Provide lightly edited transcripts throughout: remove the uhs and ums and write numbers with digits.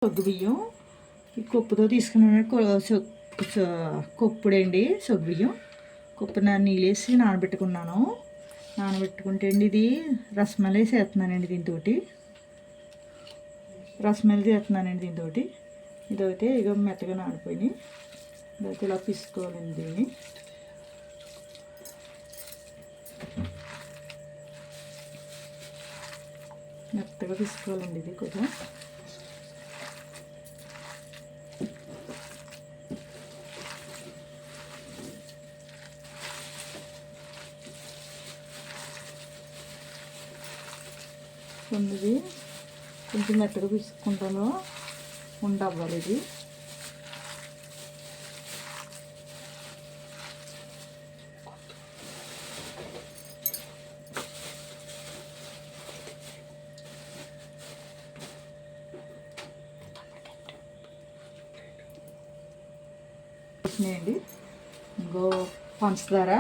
సగ్గుబియ్యం ఈ కప్పుతో తీసుకున్నాను. కప్పుడండి సగ్గుబియ్యం. కప్పు నీళ్ళు వేసి నానబెట్టుకున్నాను. నానబెట్టుకుంటే అండి ఇది రసమలై చేస్తున్నానండి. రసమలై చేస్తున్నానండి దీంతో. ఇదైతే ఇక మెత్తగా నానిపోయి ఇదైతే ఇలా పిసుకోవాలండి. దీన్ని మెత్తగా పిసుకోవాలండి. ఇది కూడా ఉన్నది కొంచెం మెత్తగా పిసుకుంటాను. ఉండవ్వాలి ఇది. అండి ఇంకో పంచదార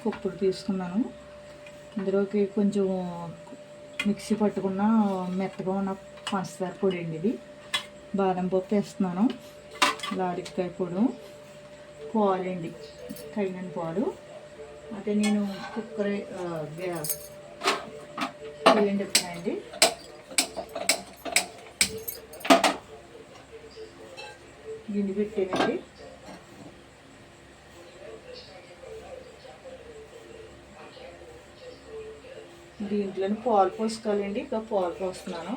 కప్పుడు తీసుకున్నాను. ఇందులోకి కొంచెం మిక్సీ పట్టుకున్న మెత్తగా ఉన్న పంచదార పొడి అండి. ఇది బాదం పప్పు వేస్తున్నాను. లాలిక్కాయ పొడి, పాలు అండి, తగినంత పాలు. అదే నేను కుక్కర్ బియ్యం చెప్తున్నానండి. గిన్నె పెట్టానండి. దీంట్లోనే పాలు పోసుకోవాలండి. ఇక పాలు పోస్తున్నాను.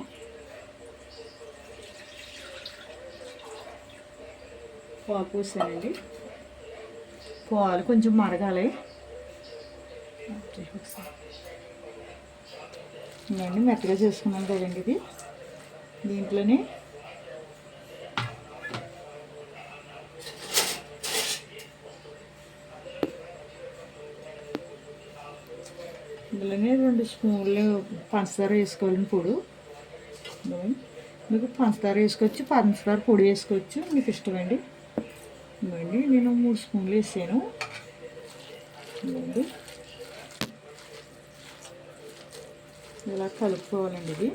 పాలు పోసానండి. పాలు కొంచెం మరగాలి. నేను మెత్తగా చేసుకున్నాను కదండి. ఇది దీంట్లోనే ఇందులోనే 2 స్పూన్లు పంచదార వేసుకోవాలని పొడి. మీకు పంచదార వేసుకోవచ్చు, పంచదార పొడి వేసుకోవచ్చు, మీకు ఇష్టమండి. ఇవ్వండి నేను 3 స్పూన్లు వేసాను. ఇవ్వండి ఇలా కలుపుకోవాలండి. ఇది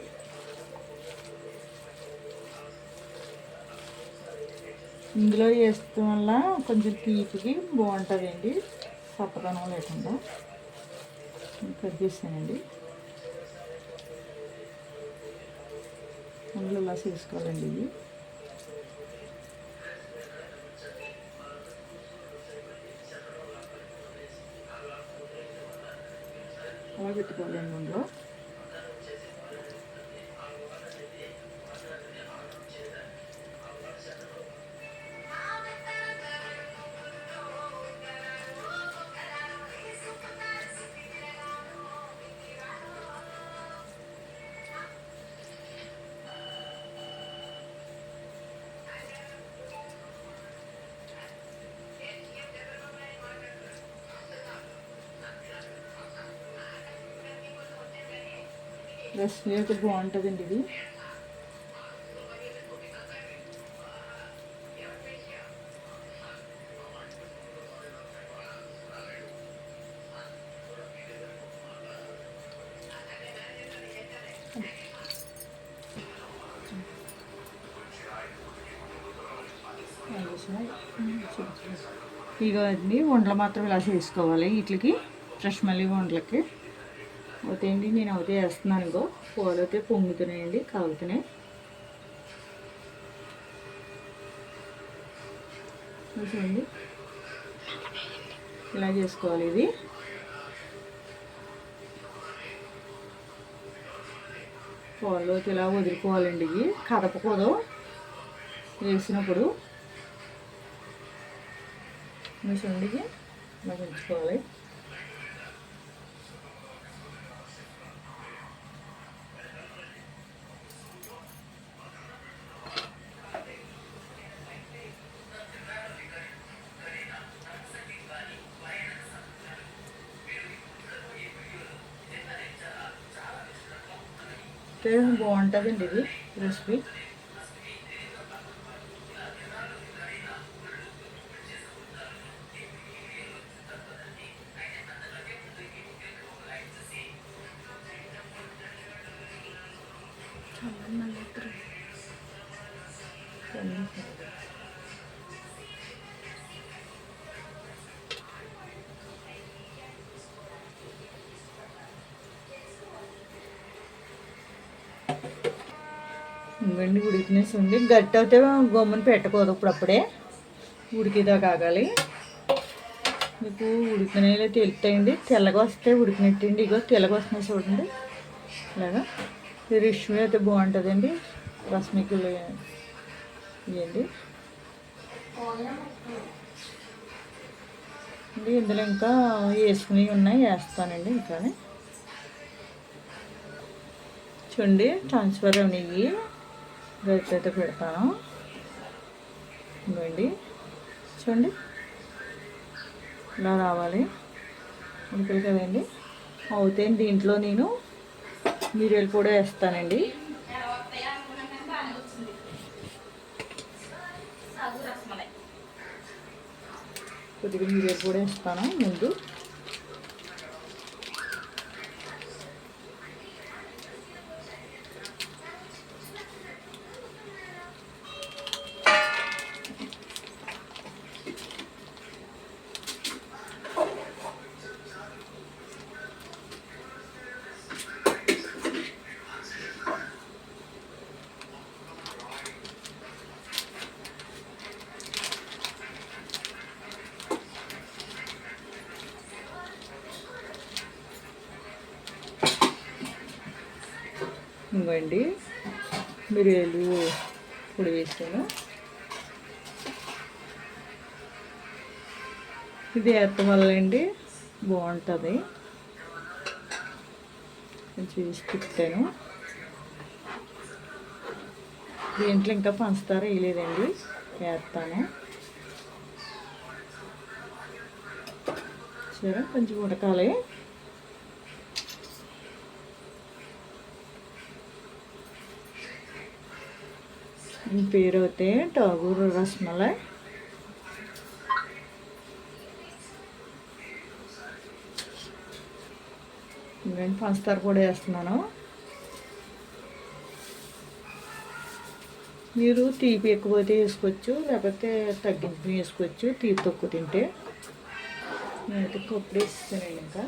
ఇందులో వేయడం వల్ల కొంచెం తీపికి బాగుంటుందండి, చప్పదనం లేకుండా. కట్ చేసానండి. అందులో ఇలా చేసుకోవాలండి. ఇది అలా పెట్టుకోవాలండి. అందులో రెసిపీ అయితే బాగుంటుందండి. ఇది ఇక అన్ని వంటలు మాత్రం ఇలా చేసుకోవాలి. వీటికి ఫ్రెష్ మళ్ళీ వంటలకి అవుతాయండి. నేను అవుతే వేస్తున్నాను. ఇంకో పాలు అయితే పొంగుతున్నాయండి, కాగుతున్నాయి. చూడండి ఇలా చేసుకోవాలి. ఇది పాల్లోకి ఇలా వదులుకోవాలండి. ఇవి కదపకూడదు వేసినప్పుడు. చూడండి ఇలా ఉంచుకోవాలి. బాగుంటుందండి ఇది రెసిపీ. ఇంకండి ఉడికినేసి ఉంది. గట్టి అయితే గమ్మున పెట్టకూడదు, ఇప్పుడప్పుడే ఉడికిదాకా ఆగాలి. మీకు ఉడికినలో తెలుస్తాయండి, తెల్లగా వస్తే ఉడికినట్టండి. ఇగో తెల్లగా వస్తున్నాయి చూడండి, ఇలాగా రిష్మి అయితే బాగుంటుందండి. రస్మికులు ఇవ్వండి. ఇందులో ఇంకా వేసుకుని ఉన్నాయి, వేస్తానండి. ఇంకా చూడండి ట్రాన్స్ఫర్ నెయ్యి గట్టి అయితే పెడతాను. ఇవ్వండి చూడండి, ఇలా రావాలి. ఉడికలు కదండి అవుతాయి. దీంట్లో నేను మిరియాలు కూడా వేస్తానండి. కొద్దిగా మిరియాలు కూడా వేస్తాను ముందు. ఇవ్వండి మిరియాలు పొడి వేసాను. ఇది వేయటం వల్ల అండి బాగుంటుంది. కొంచెం వేసి తిప్పాను. దీంట్లో ఇంకా పంచదార వేయలేదండి, వేస్తాను. సరే కొంచెం ఉడకాలి. దీని పేరు అయితే ఠాగూర్ రస్మలై. నేను పంచదార కూడా వేస్తున్నాను. మీరు తీపి ఎక్కువైతే వేసుకోవచ్చు, లేకపోతే తగ్గించి వేసుకోవచ్చు, తీపి తక్కువ తింటే. నేనైతే కొప్పుడు వేసేసానండి. ఇంకా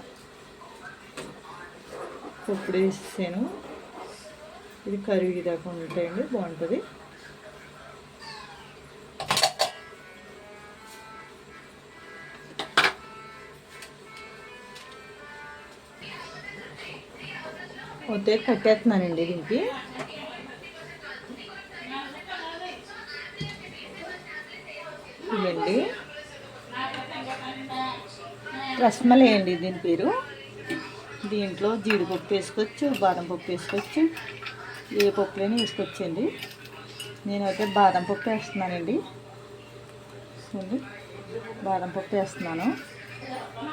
కొప్పుడు వేసేసాను. ఇది కరిగి దాకా ఉంటాయండి, బాగుంటుంది. అయితే కట్టేస్తున్నానండి దీనికి. ఇదండి రస్మలై అండి దీని పేరు. దీంట్లో జీడిపప్పు వేసుకోవచ్చు, బాదం పప్పు వేసుకోవచ్చు, ఏ పప్పులైనా వేసుకోవచ్చండి. నేనైతే బాదం పప్పు వేస్తున్నానండి. బాదం పప్పు వేస్తున్నాను.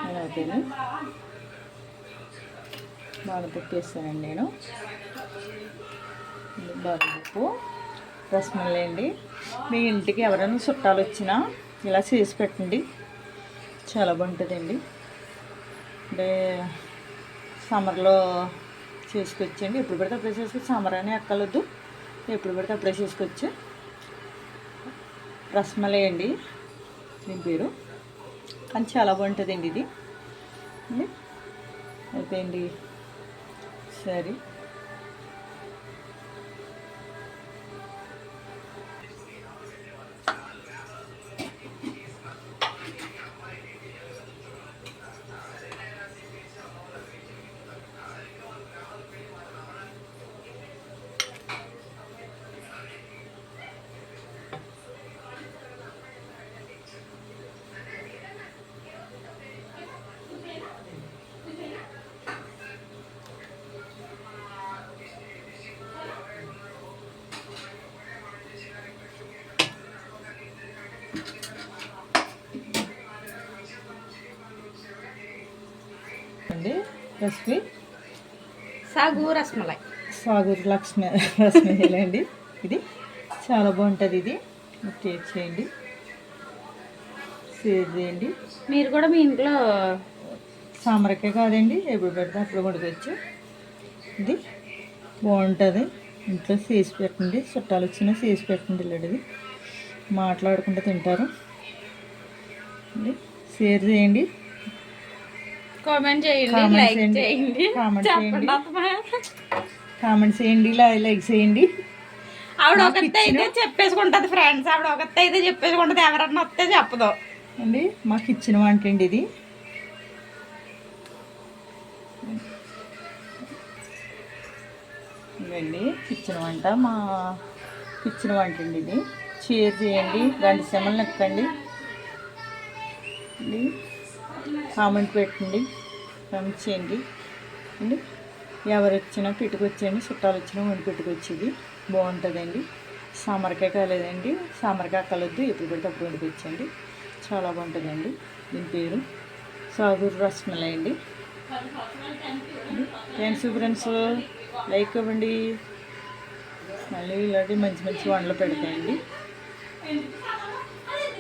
నేనైతే బాదం పప్పు వేస్తానండి నేను. బాదం పప్పు రస్మలై అండి. మీ ఇంటికి ఎవరైనా చుట్టాలు వచ్చినా ఇలా చేసి పెట్టండి, చాలా బాగుంటుందండి. అంటే సమ్మర్లో చేసుకొచ్చండి. ఎప్పుడు పడితే అప్పుడే చేసుకోవచ్చు. సమ్మర్ అని ఎక్కలొద్దు, ఎప్పుడు పడితే అప్పుడే చేసుకోవచ్చు. రస్మలై అండి దీని పేరు, కానీ చాలా బాగుంటుందండి ఇది. అయిపోయింది. సరే అండి రెసిపీ సాగు రస్మలై. సాగూర్ రస్మలై అండి. ఇది చాలా బాగుంటుంది. ఇది టేస్ట్ చేయండి, షేర్ చేయండి. మీరు కూడా మీ ఇంట్లో సామరకే కాదండి, ఎప్పుడు పెడితే అప్పుడు వండుకోవచ్చు. ఇది బాగుంటుంది. ఇంట్లో చేసి పెట్టండి, చుట్టాలు వచ్చినా చేసి పెట్టండి. ఇలాంటిది మాట్లాడుకుంటూ తింటారు. షేర్ చేయండి, కామెంట్ చేయండి, కామెంట్ లైక్ చేయండి, చేయండి, కామెంట్ చేయండి, చెప్పండి. కామెంట్ చేయండి, లైక్ చేయండి. ఆవిడ నాకు ఒకతే అయితే చెప్పేసుకుంటది ఫ్రెండ్స్, ఆవిడ ఒకతే అయితే చెప్పేసుకుంటది, ఎవరన్నా వస్తే చెప్పదు అండి. మాకు ఇచ్చిన వంట అండి ఇది. ఇవండి కిచెన్ వంట, మా కిచెన్ వంట అండి ఇది. షేర్ చేయండి, 2 సెమలు నొక్కండి, కామెంట్ పెట్టండి, కామెంట్ చేయండి అండి. ఎవరు వచ్చినా పెట్టుకొచ్చేయండి, చుట్టాలు వచ్చినా వండి పెట్టుకొచ్చేది బాగుంటుందండి. సామరకాయ కాలేదండి, సామరకాయ కలొద్దు, ఎప్పుడు పెడితే అప్పుడు వండుకొచ్చండి, చాలా బాగుంటుందండి. దీని పేరు సాగూరు రసమలై అండి. థ్యాంక్స్ ఫ్రెండ్స్, లైక్ ఇవ్వండి. మళ్ళీ ఇలాంటి మంచి మంచి వంటలు పెడతాయండి.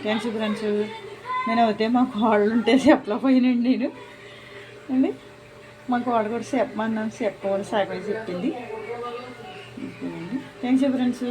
Thanks friends. నేను అయితే మా కోడలు ఉంటే చెప్పలేకపోయినండి నేను అండి. మా కోడ కూడా చెప్పమన్నాను, చెప్పమని సాగని చెప్పింది. Thanks friends.